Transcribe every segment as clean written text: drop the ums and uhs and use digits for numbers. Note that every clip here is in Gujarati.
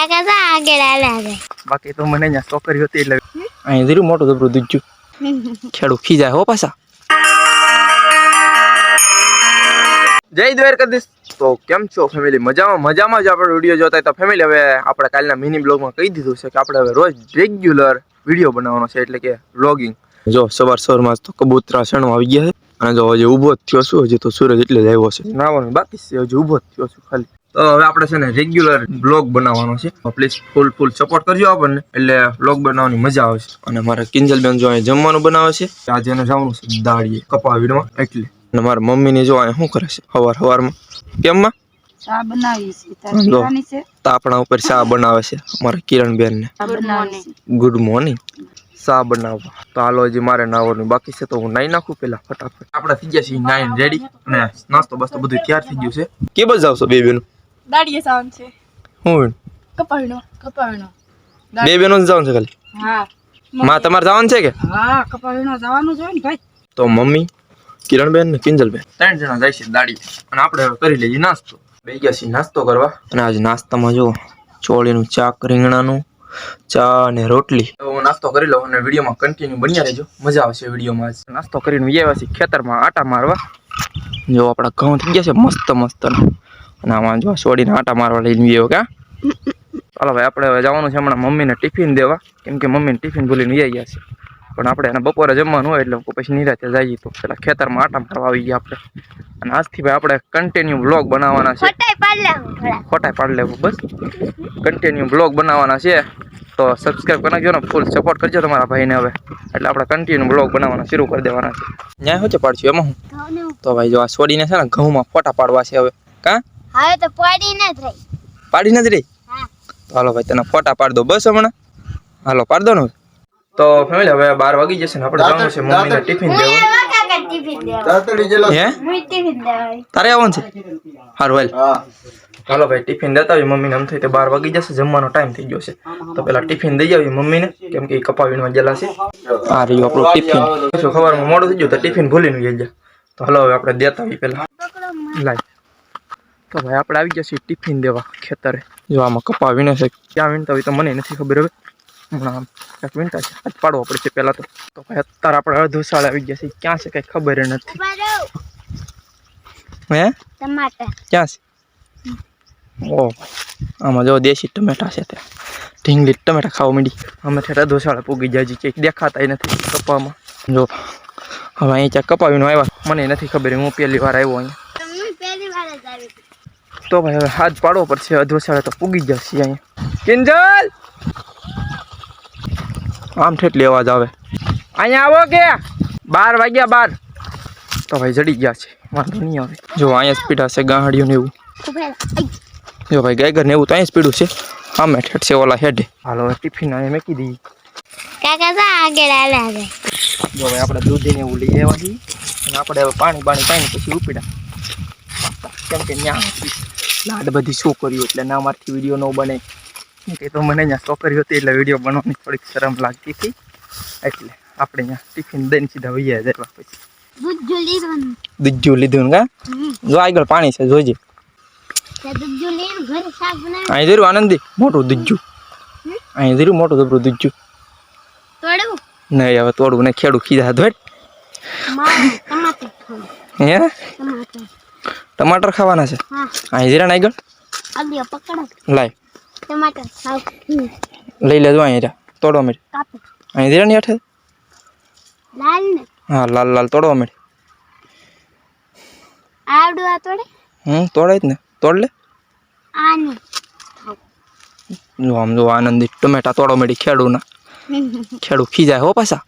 કાકા તો આગળ આલે બાકી તો મને અહીંયા છોકરી હતી એટલે અહીં ધીરું મોટું જબરું દૂધ્યું ખેડૂ ખીજાય હો પાછા. જય દ્વારકાધીશ. તો કેમ છો ફેમિલી? મજામાં જ આપણે વિડીયો જોતા હોય તો ફેમિલી હવે આપણે કાલના મિની બ્લોગમાં કહી દીધું છે કે આપણે હવે રોજ રેગ્યુલર વિડીયો બનાવવાનો છે, એટલે કે વ્લોગિંગ. જો સવારમાં તો કબૂતરા સણવા આવી ગયા છે અને જો હજી ઊભો જ થયો છું, હજી તો સૂરજ એટલે જ આવ્યો છે, નાવાનું બાકી છે, હજી ઊભો જ થયો છું ખાલી. તો હવે આપણે છે ને રેગ્યુલર બ્લોગ બનાવવાનો છે, પ્લીઝ ફૂલ સપોર્ટ કરજો આપણને, એટલે બ્લોગ બનાવવાની મજા આવે છે. અને મારા કિંજલબેન જો અહીં જમવાનું બનાવે છે, આજે એને જવાનું છે દાડીએ કપા વીણવા, એટલે. અને મારા મમ્મી ને જો અહીં શું કરે છે સવારમાં કેમ માં ચા બનાવી છે, તારી છે તાપણા ઉપર ચા બનાવે છે મારા કિરણબેન ને. Good morning. ચા બનાવવા તો હાલો, હજી મારે નાવાનું બાકી છે, તો હું નાઈ નાખું પેલા ફટાફટ. આપણે થઈ ગયા છીએ નાઈન રેડી અને નાસ્તો બસ્તો બધું તૈયાર થઈ ગયું છે. કે બસ જાવ છો બે બેનો? દાડીએ જવાનું છે. હું કપાવીનો બે બેનો જ જવાનું છે ખાલી? હા. માં તમારે જવાનું છે કે? હા, કપાવીનો જવાનું છે ને ભાઈ. તો મમ્મી, કિરણબેન ને કિંજલબેન 3 જણા જાય છે દાડી, અને આપણે કરી લઈએ નાસ્તો. બે ગયા છીએ નાસ્તો કરવા, અને આજ નાસ્તામાં જો ચોળીનું ચાક, રીંગણાનું ચા અને રોટલી. તો નાસ્તો કરી લો અને વિડીયોમાં કન્ટિન્યુ બન્યા રહેજો, મજા આવશે વિડીયોમાં. નાસ્તો કરીને આવ્યા છીએ ખેતરમાં આટા મારવા. જો આપણા ઘઉં થઈ ગયા છે મસ્ત અને આમાં જો છોડીને આટા મારવા લઈને આવ્યો કા. ચાલો ભાઈ, આપણે હવે જવાનું છે હમણાં મમ્મીને ટિફિન દેવા, કેમ કે મમ્મીને ટિફિન ભૂલીને ગયા છે. પણ આપણે એને બપોરે જમવાનું હોય એટલે પછી નિરાતે જઈએ, તો પેલા ખેતરમાં આટા મારવા આવી ગયા આપણે. અને આજથી ભાઈ આપણે કન્ટિન્યુ બ્લોગ બનાવવાના છે. ફોટાઈ પાડી લેવું બસ. કન્ટિન્યુ બ્લોગ બનાવવાના છે, તો સબસ્ક્રાઈબ કરી નાખજો ને, ફૂલ સપોર્ટ કરજો તમારા ભાઈને હવે. એટલે આપણે કન્ટિન્યુ બ્લોગ બનાવવાના શરૂ કરી દેવાના છે. ન્યાય શું છે પાડશું એમાં હું? તો ભાઈ જો આ છોડીને છે ને ઘઉંમાં ફોટા પાડવા છે હવે. કા હવે તો પાડી નથી રહી? તો હાલો ભાઈ તને ફોટા પાડ દો બસ હમણાં. હાલો પાડ દો ને. તો ફેમિલી હવે 12 વાગી જશે ને આપણે જવાનું છે મમ્મીને ટિફિન દેવા. તારે આવવાનું છે? સારું હાલો ભાઈ ટિફિન દેતા આવી મમ્મીને. એમ થઈ તો 12 વાગી જશે, જમવાનો ટાઈમ થઈ ગયો છે, તો પેલા ટિફિન દઈ આવી મમ્મીને, કેમ કે કપા વીણવા ગયેલા છે. આ રહ્યું આપણું ટિફિન. સવારમાં મોડું થઈ ગયું તો ટિફિન ભૂલીને ગયા. તો હાલો હવે આપણે દેતા આવી પેલા લાઈ. તો ભાઈ આપણે આવી ગયા છીએ ટિફિન દેવા ખેતરે. જો આમાં કપા વીણે છે, ક્યાં વીણતા હોય તો મને નથી ખબર. હવે હમણાં ક્યાંક વીણતા છે, આજ પાડવો પડશે પેલા તો. તો ભાઈ અત્યારે આપણે અડધો સાળ આવી ગયા છે, ક્યાં છે કઈ ખબર નથી. હે ટમાટર ક્યાં છે? ઓ આમાં જો દેશી ટમેટા છે, ત્યાં ઢીંગલી ટમેટા ખાવા માંડી. અમે ઠેઠ અડધો સાળ પૂગી જાય છે, દેખાતા નથી કપામાં. જો હવે અહીં ક્યાંક કપાવીને આવ્યા, મને નથી ખબર, હું પહેલી વાર આવ્યો અહીંયા. તો ભાઈ હવે હાથ પાડવો પડશે, અડધો સાળે તો પૂગી જશે અહીંયા. કિંજલ આમ ઠેટલી અવાજ આવે, અહીંયા આવો કે 12 વાગ્યા 12. તો ભાઈ જડી ગયા છે, વાંધો નહીં આવે. જો અહીંયા સ્પીડ હશે ગાહડિયું ને એવું. જો ભાઈ ગાયગર ને એવું તો અહીંયા સ્પીડું છે, આમે ઠેઠ છે ઓલા હેડે. હાલો ટિફિન અહીંયા મેકી દઈએ. કાકા તો આગળ આલે. જો ભાઈ આપણે દૂધી ને એવું લઈ આવ્યા છીએ, અને આપણે હવે પાણી પછી ઉપડ્યા, કેમ કે ત્યાં લાડ બધી શું કર્યું એટલે ના મારથી વિડીયો ન બને. કે તો મને અહીંયા છોકરી હતી એટલે વિડીયો બનાવવાની થોડીક શરમ લાગતી હતી, એટલે આપણે અહીંયા ટિફિન દઈને સીધા વૈયા જાય. પછી દૂધ લીધું કા? જો આગળ પાણી છે જોઈજે. અહીં ધીરું આનંદી મોટું દૂધ, અહીં ધીરું મોટું જબરું દૂધ. નહીં હવે તોડવું ને ખેડું ખીજા ધોટ. હે ટમાટર ખાવાના છે? અહીં ધીરા ને આગળ લાય લઈ લેજો. અહીં તોડવા મળે, અહીં ધીરા ની હેઠે. હા લાલ તોડવા મળે. તોડે જ ને, તોડ લે. જો આમ જો આનંદી ટમેટા તોડવા મળી ખેડૂ ના. ખેડૂ ખીજાય હો પાછા.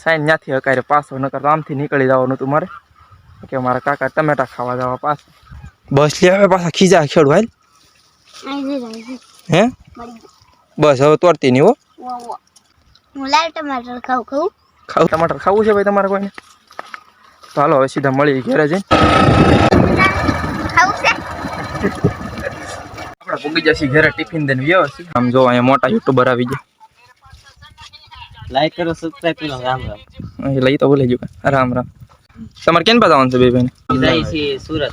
સાઈન ન્યાથી હકારે પાછો, નકર તો આમથી નીકળી જવાનું તું મારે, કે મારા કાકા ટમેટા ખાવા જવા પાછા. બસ લે હવે પાછા ખીજા ખેડૂ. હાલ હે બસ હવે તોડતી નહીં હો. ટમાટર ખાવું છે ભાઈ તમારે કોઈને? તો હાલો હવે સીધા મળી ઘરે જઈને. આપણે પૂગી જશે ઘરે ટિફિન દઈને વ્યવસ્થિત. આમ જો અહીંયા મોટા યુટ્યુબર આવી ગયા. લાઈક કરો, સબસ્ક્રાઇબ કરો. રામ રામ. અહીં લઈ તો બોલે જો. રામ રામ. તમારે કેમ પતાવવાનું છે બે ભાઈને? જાય છે સુરત.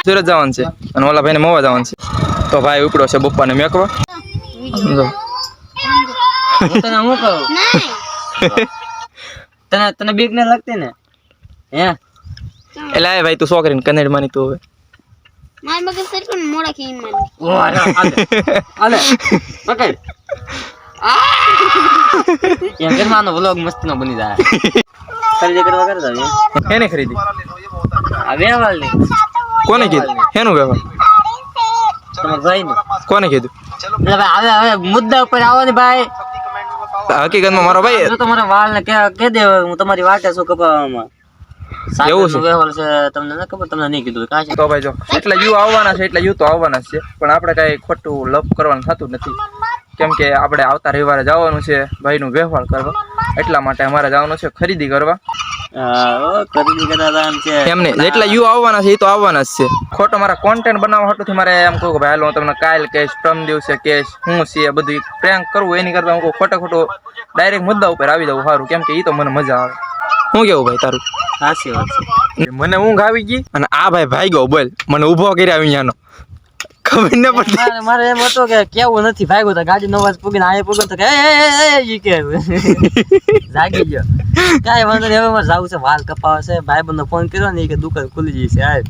સુરત જવાનું છે અને ઓલા ભાઈને મોવા જવાનું છે. તો ભાઈ ઉપડો છે બપ્પાને મેકવા. સમજો હું તને શું કહું તને બીક ન લાગતી ને હે એટલે આ ભાઈ તું છોકરીને કનેડ માની તું હવે માર મગજ સરખું મોડા ખી મને ઓ આલે પકડ એમ કરવાનો વ્લોગ મસ્ત નો બની જાય ખરીદી કરવા કરતા એને ખરીદી આ વેવાળ ની કોને કીધું એનું વ્યવહાર તમારા ભાઈ નું કોને કીધું એટલે ભાઈ હવે મુદ્દા ઉપર આવો ને ભાઈ હકીકતમાં મારો ભાઈ જો તમારા વાળ ને કે દે હું તમારી વાટે છું કપાવામાં એવું છે? વ્યવહાર છે તમને ન ખબર તમને નહીં કીધું કાંઈ તો ભાઈ જો એટલા યુ આવવાના છે એટલા યુ તો આવવાના જ છે પણ આપણે કાંઈ ખોટું લપ કરવાનું થતું નથી કેમ કે આપણે આવતા રવિવારે જવાનું છે ભાઈનું વ્યવહાર કરવા એટલા માટે અમારે જવાનું છે ખરીદી કરવા ખરીદી કરતા છે એમને જેટલા યુ આવવાના છે એ તો આવવાના જ છે ખોટો મારા કોન્ટેન્ટ બનાવવા હાટુથી મારે એમ કહું કે ભાઈ હાલો હું તમને કાલ કહીશ પ્રમ દિવસે કહીશ હું છે બધું પ્રેન્ક કરવું એની કરતા હું ખોટો ડાયરેક્ટ મુદ્દા ઉપર આવી જવું સારું કેમ કે એ તો મને મજા આવે. શું કેવું ભાઈ તારું? સાચી વાત છે મને ઊંઘ આવી ગઈ અને આ ભાઈ ભાગ્યો બોલ મને ઊભો કર્યા અહીંયાનો ખબર ન પડતી મારે એમ હતો કે કેવું નથી ભાગ્યો તો ગાડી નો અવાજ પૂગીને આયે પૂગો તો કે ઈ કે જાગી ગયો કાંઈ વાંધો નહીં હવે મારે જાવું છે વાલ કપાવા છે ભાઈબંધનો ફોન કર્યો ને એ કે દુકાન ખુલી જઈ છે આજ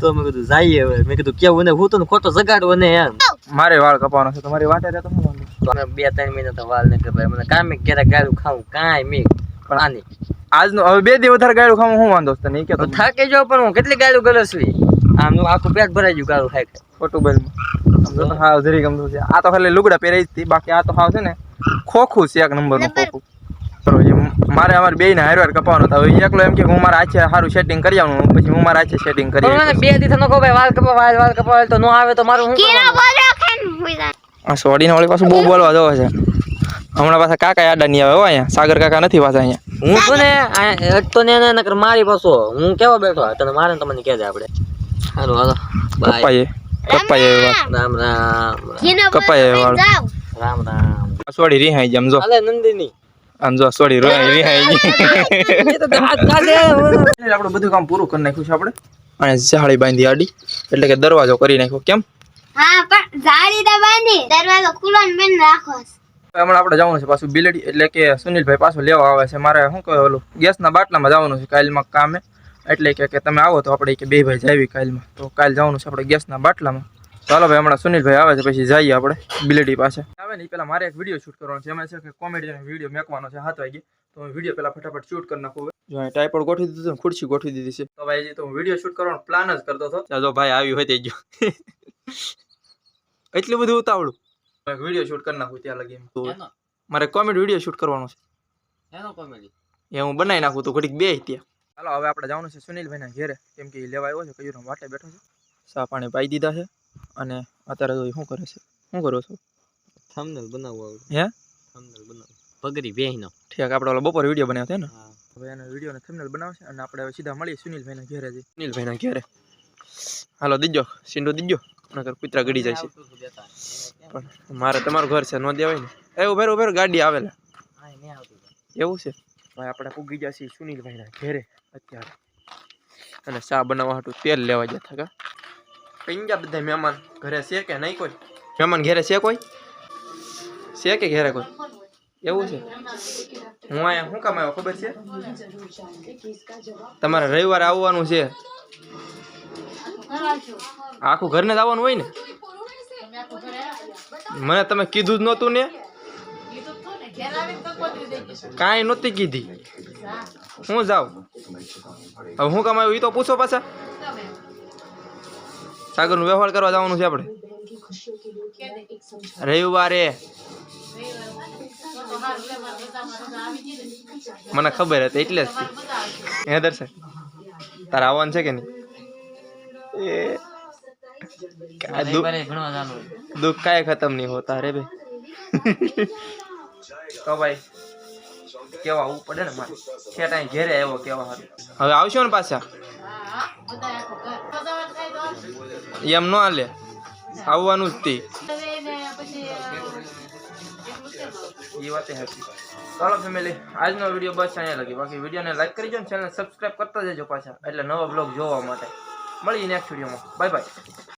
તો મેં કીધું જઈએ હવે મેં કીધું કેવું ને હું તો ખોટો જગાડવો ને એમ મારે વાળ કપાવાનો છે તમારી વાટે રહેતો શું વાંધો? તો 2-3 મહિના તો વાલ ને કે ભાઈ મને કાંઈ મેં ક્યારેક ગાળું ખાવું કાંઈ મેં પણ આની આજનો હવે 2 દી વધારે ગાળું ખાવું શું વાંધો તને? કે તો થાકી જાવ પણ હું કેટલી ગાળું ગયો છું આમ આખું પેટ ભરાઈ ગયું ગાળું ખાઈ ખોટું બોલમાં સમજો તો હા જરી ગમતું છે આ તો ખાલી લુગડા પહેરાઈ જ હતી બાકી આ તો હાવ છે ને ખોખું છે એક નંબરનું ખોખું. મારે અમારે બેયને હારવાર કપાવાનો હતો હવે એકલો એમ કે હું મારા આછે સારું સેટિંગ કરી આવું પછી હું મારા આછે સેટિંગ કરી પણ મને 2 દી થનો કો ભાઈ વાલ કપાવા તો નો આવે તો મારું હું કીરા બોલો ખાન હોઈ જાય આ સોડીને વાળી પાછું બહુ બોલવા જવો છે હમણાં પાછા કાકા આડા નહીં આવે હો અહીંયા સાગર કાકા નથી પાછા અહીંયા હું છું ને અટતો ને નકર મારી પાછો હું કેવો બેઠો તને મારે ને તમને કહેજે આપણે હાલો હાલો બાય કપાઈએ વાત રામ રામ કીના કપાઈએ વાળ જાવ રામ રામ સોડી રીહાઈ જમ જો હાલે નંદિની આમ જો સોડી રીહાઈ ગઈ એ તો હાથ કાઢે આપણે બધું કામ પૂરું કરી નાખ્યું છે આપણે અને જાળી બાંધી આડી એટલે કે દરવાજો કરી નાખ્યો કેમ હા પણ જાળી તો બાંધી દરવાજો ખુલ્લો ને બંધ રાખો હમણાં આપણે જવાનું છે પાછું બિલેડી એટલે કે સુનિલભાઈ પાછું લેવા આવે છે મારે શું કહે ઓલું ગેસના બાટલામાં જવાનું છે કાલમાં કામે એટલે કે તમે આવો તો આપણે કે બે ભાઈ જાવી કાલમાં તો કાલ જવાનું છે આપણે ગેસના બાટલામાં. ચાલો ભાઈ હમણાં સુનિલભાઈ આવે છે પછી જઈએ આપણે બિલેડી પાસે આવે ને એ પહેલાં મારે એક વિડીયો શૂટ કરવાનો છે એમાં છે કે કોમેડીનો વિડીયો મેકવાનો છે 7 વાગે તો હું વિડીયો પહેલાં ફટાફટ શૂટ કરી નાખું જો અહીં ટાઈપોડ ગોઠવી દીધું ને ખુરશી ગોઠવી દીધી છે તો ભાઈ તો હું વિડીયો શૂટ કરવાનો પ્લાન જ કરતો હતો જો ભાઈ આવ્યું હોય તે ગયો એટલું બધું ઉતાવળું વિડીયો શૂટ કરી નાખું ત્યાં લગી મારે કોમેડી વિડીયો શૂટ કરવાનો છે એનો કોમેડી એ હું બનાવી નાખું તો ઘડીક બે ત્યાં ચાલો હવે આપણે જવાનું છે સુનિલભાઈના ઘેરે કેમ કે એ લેવા આવ્યો છે કયું વાટે બેઠો છે ચા પાણી પાઈ દીધા છે અને અત્યારે તો શું કરે છે શું કરો છો થંબનેલ બનાવવું આવડે હે થંબનેલ બનાવ પગડી બેહીનો ઠીક આપણે ઓલા બપોર વિડીયો બનાવ્યો છે ને હવે એનો વિડીયોને થંબનેલ બનાવશે અને આપણે હવે સીધા મળીએ સુનિલભાઈના ઘેરે જઈએ સુનિલભાઈના ઘેરે હાલો દીજો સિંડો દીજો નકર કૂતરા ગડી જાય છે પણ મારે તમારું ઘર છે ન દેવાય ને એવું ઉભેર ગાડી આવેલા એવું છે ભાઈ આપણે પૂગી ગયા છીએ સુનિલભાઈના ઘેરે અત્યારે અને ચા બનાવવા હાટું તેલ લેવા જતા કા કઈ ગયા બધા મહેમાન ઘરે છે કે નહીં કોઈ મહેમાન ઘેરે છે કોઈ છે કે ઘેરે કોઈ એવું છે હું અહીંયા શું કામ આવ્યો ખબર છે તમારે રવિવારે આવવાનું છે આખું ઘરને જ આવવાનું હોય ને મને તમે કીધું જ નહોતું ને કાંઈ નહોતી કીધી હું જાઉં હવે હું કામ આવ્યું એ તો પૂછો પાછા સાગરનું વ્યવહાર કરવા જવાનું છે આપણે રવિવારે મને ખબર હતી એટલે જ હે દર્શક તારે આવવાનું છે કે નહીં दुख काय खत्म नहीं होता रे भाई तो भाई केवा आવું પડે ને મારે ખેટાઈ ઘેરે આવ્યો કેવા હારું હવે આવશો ને પાછા એમ ન હાલે આવવાનું જ તી એ વાત હેપી ચાલો ફેમિલી આજનો વિડીયો બસ અહીંયા લગી બાકી વિડીયોને લાઈક કરી દો ને ચેનલ સબસ્ક્રાઇબ કરતા જજો પાછા એટલે નવા બ્લોગ જોવા માટે મળીએ નેક્સ્ટ વિડીયોમાં. Bye bye.